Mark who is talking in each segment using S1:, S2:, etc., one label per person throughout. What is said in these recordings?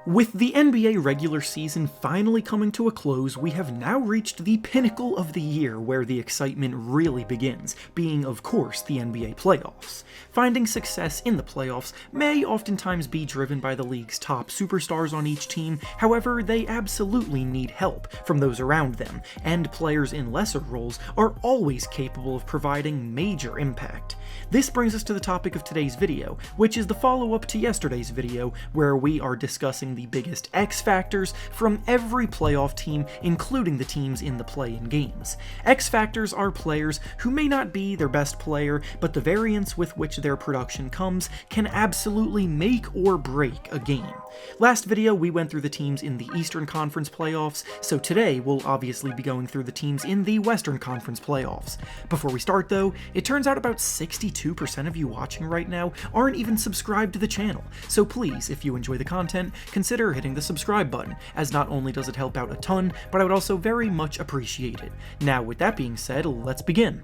S1: With the NBA regular season finally coming to a close, we have now reached the pinnacle of the year where the excitement really begins, being of course the NBA playoffs. Finding success in the playoffs may oftentimes be driven by the league's top superstars on each team, however they absolutely need help from those around them, and players in lesser roles are always capable of providing major impact. This brings us to the topic of today's video, which is the follow-up to yesterday's video where we are discussing the biggest X factors from every playoff team, including the teams in the play-in games. X factors are players who may not be their best player, but the variance with which their production comes can absolutely make or break a game. Last video we went through the teams in the Eastern Conference playoffs, so today we'll obviously be going through the teams in the Western Conference playoffs. Before we start though, it turns out about 62% of you watching right now aren't even subscribed to the channel, so please, if you enjoy the content, consider hitting the subscribe button, as not only does it help out a ton, but I would also very much appreciate it. Now with that being said, let's begin.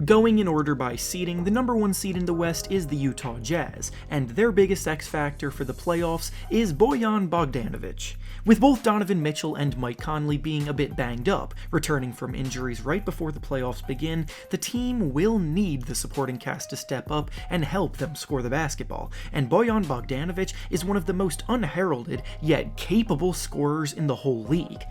S1: Going in order by seeding, the number 1 seed in the West is the Utah Jazz, and their biggest X factor for the playoffs is Bojan Bogdanovic. With both Donovan Mitchell and Mike Conley being a bit banged up, returning from injuries right before the playoffs begin, the team will need the supporting cast to step up and help them score the basketball, and Bojan Bogdanovic is one of the most unheralded yet capable scorers in the whole league.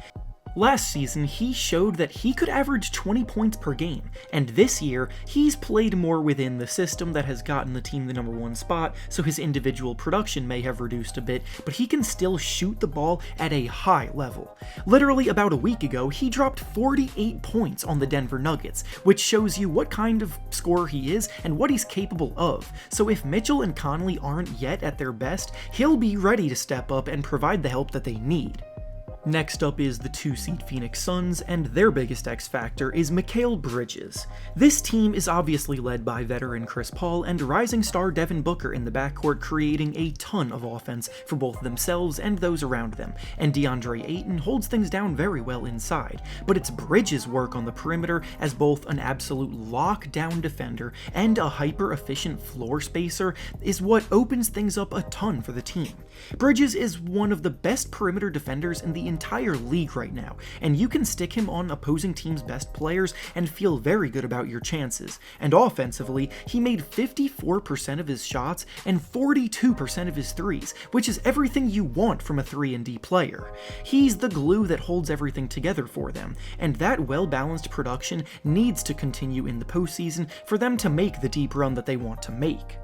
S1: Last season, he showed that he could average 20 points per game, and this year, he's played more within the system that has gotten the team the number 1 spot, so his individual production may have reduced a bit, but he can still shoot the ball at a high level. Literally about a week ago, he dropped 48 points on the Denver Nuggets, which shows you what kind of scorer he is and what he's capable of. So if Mitchell and Conley aren't yet at their best, he'll be ready to step up and provide the help that they need. Next up is the 2-seed Phoenix Suns, and their biggest X factor is Mikal Bridges. This team is obviously led by veteran Chris Paul and rising star Devin Booker in the backcourt, creating a ton of offense for both themselves and those around them, and DeAndre Ayton holds things down very well inside, but it's Bridges' work on the perimeter as both an absolute lockdown defender and a hyper-efficient floor spacer is what opens things up a ton for the team. Bridges is one of the best perimeter defenders in the entire league right now, and you can stick him on opposing teams' best players and feel very good about your chances. And offensively, he made 54% of his shots and 42% of his threes, which is everything you want from a 3-and-D player. He's the glue that holds everything together for them, and that well-balanced production needs to continue in the postseason for them to make the deep run that they want to make.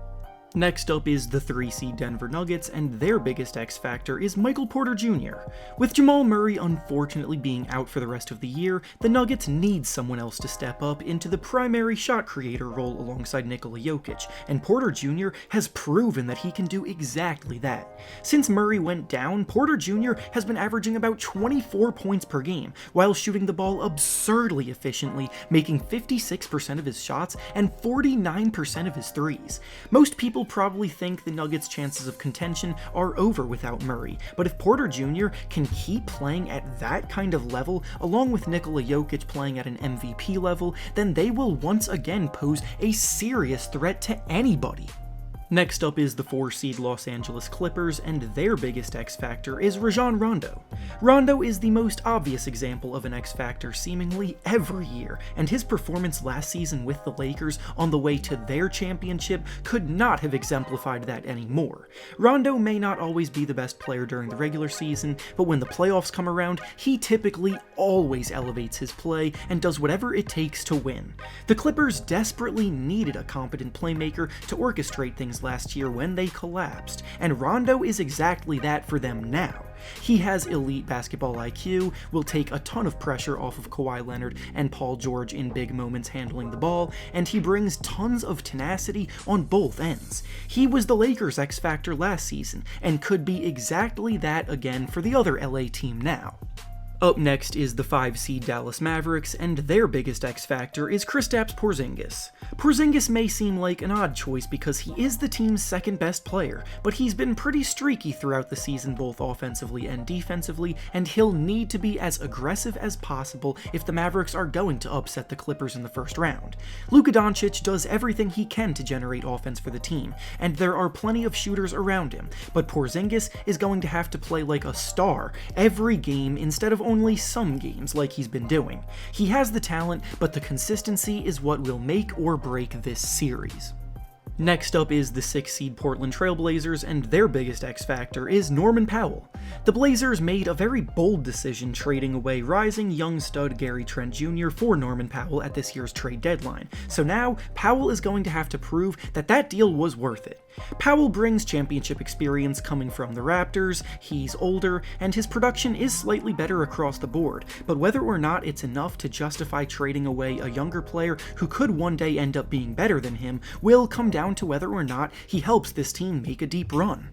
S1: Next up is the 3-seed Denver Nuggets, and their biggest X factor is Michael Porter Jr. With Jamal Murray unfortunately being out for the rest of the year, the Nuggets need someone else to step up into the primary shot creator role alongside Nikola Jokic, and Porter Jr. has proven that he can do exactly that. Since Murray went down, Porter Jr. has been averaging about 24 points per game, while shooting the ball absurdly efficiently, making 56% of his shots and 49% of his threes. Most people probably think the Nuggets' chances of contention are over without Murray, but if Porter Jr. can keep playing at that kind of level, along with Nikola Jokic playing at an MVP level, then they will once again pose a serious threat to anybody. Next up is the 4-seed Los Angeles Clippers, and their biggest X factor is Rajon Rondo. Rondo is the most obvious example of an X factor seemingly every year, and his performance last season with the Lakers on the way to their championship could not have exemplified that anymore. Rondo may not always be the best player during the regular season, but when the playoffs come around, he typically always elevates his play and does whatever it takes to win. The Clippers desperately needed a competent playmaker to orchestrate things last year when they collapsed, and Rondo is exactly that for them now. He has elite basketball IQ, will take a ton of pressure off of Kawhi Leonard and Paul George in big moments handling the ball, and he brings tons of tenacity on both ends. He was the Lakers' X factor last season, and could be exactly that again for the other LA team now. Up next is the 5 seed Dallas Mavericks, and their biggest X factor is Kristaps Porzingis. Porzingis may seem like an odd choice because he is the team's second best player, but he's been pretty streaky throughout the season both offensively and defensively, and he'll need to be as aggressive as possible if the Mavericks are going to upset the Clippers in the first round. Luka Doncic does everything he can to generate offense for the team, and there are plenty of shooters around him, but Porzingis is going to have to play like a star every game instead of only some games like he's been doing. He has the talent, but the consistency is what will make or break this series. Next up is the 6 seed Portland Trail Blazers, and their biggest X factor is Norman Powell. The Blazers made a very bold decision trading away rising young stud Gary Trent Jr. for Norman Powell at this year's trade deadline, so now Powell is going to have to prove that that deal was worth it. Powell brings championship experience coming from the Raptors, he's older, and his production is slightly better across the board, but whether or not it's enough to justify trading away a younger player who could one day end up being better than him will come down to whether or not he helps this team make a deep run.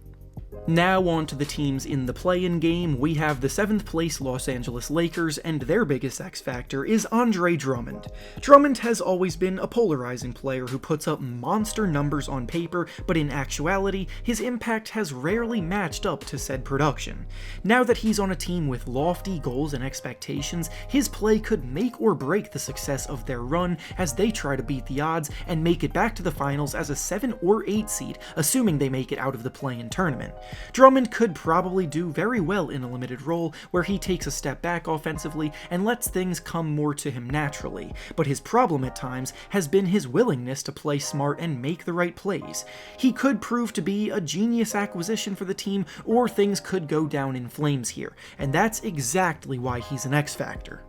S1: Now on to the teams in the play-in game. We have the 7th place Los Angeles Lakers, and their biggest X factor is Andre Drummond. Drummond has always been a polarizing player who puts up monster numbers on paper, but in actuality, his impact has rarely matched up to said production. Now that he's on a team with lofty goals and expectations, his play could make or break the success of their run as they try to beat the odds and make it back to the finals as a 7 or 8 seed, assuming they make it out of the play-in tournament. Drummond could probably do very well in a limited role where he takes a step back offensively and lets things come more to him naturally, but his problem at times has been his willingness to play smart and make the right plays. He could prove to be a genius acquisition for the team, or things could go down in flames here, and that's exactly why he's an X factor.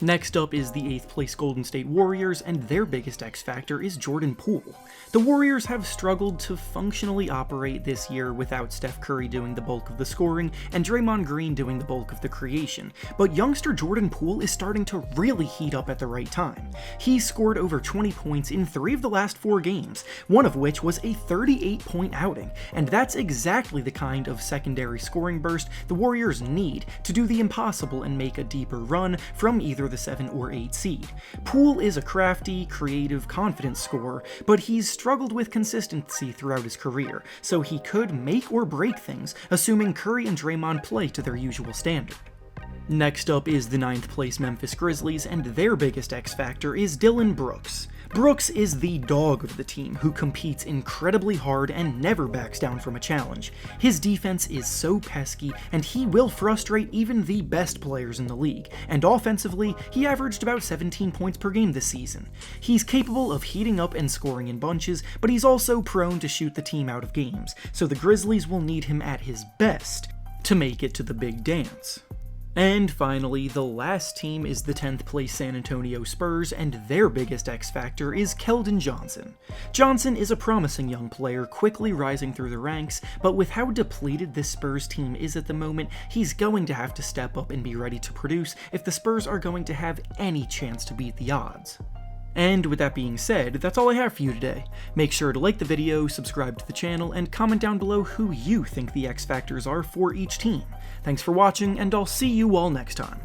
S1: Next up is the 8th place Golden State Warriors, and their biggest X factor is Jordan Poole. The Warriors have struggled to functionally operate this year without Steph Curry doing the bulk of the scoring and Draymond Green doing the bulk of the creation, but youngster Jordan Poole is starting to really heat up at the right time. He's scored over 20 points in 3 of the last 4 games, one of which was a 38-point outing, and that's exactly the kind of secondary scoring burst the Warriors need to do the impossible and make a deeper run from either the 7 or 8 seed. Poole is a crafty, creative, confident scorer, but he's struggled with consistency throughout his career, so he could make or break things, assuming Curry and Draymond play to their usual standard. Next up is the 9th place Memphis Grizzlies, and their biggest X factor is Dillon Brooks. Brooks is the dog of the team who competes incredibly hard and never backs down from a challenge. His defense is so pesky, and he will frustrate even the best players in the league, and offensively, he averaged about 17 points per game this season. He's capable of heating up and scoring in bunches, but he's also prone to shoot the team out of games, so the Grizzlies will need him at his best to make it to the big dance. And finally, the last team is the 10th place San Antonio Spurs, and their biggest X factor is Keldon Johnson. Johnson is a promising young player, quickly rising through the ranks, but with how depleted this Spurs team is at the moment, he's going to have to step up and be ready to produce if the Spurs are going to have any chance to beat the odds. And with that being said, that's all I have for you today. Make sure to like the video, subscribe to the channel, and comment down below who you think the X factors are for each team. Thanks for watching, and I'll see you all next time.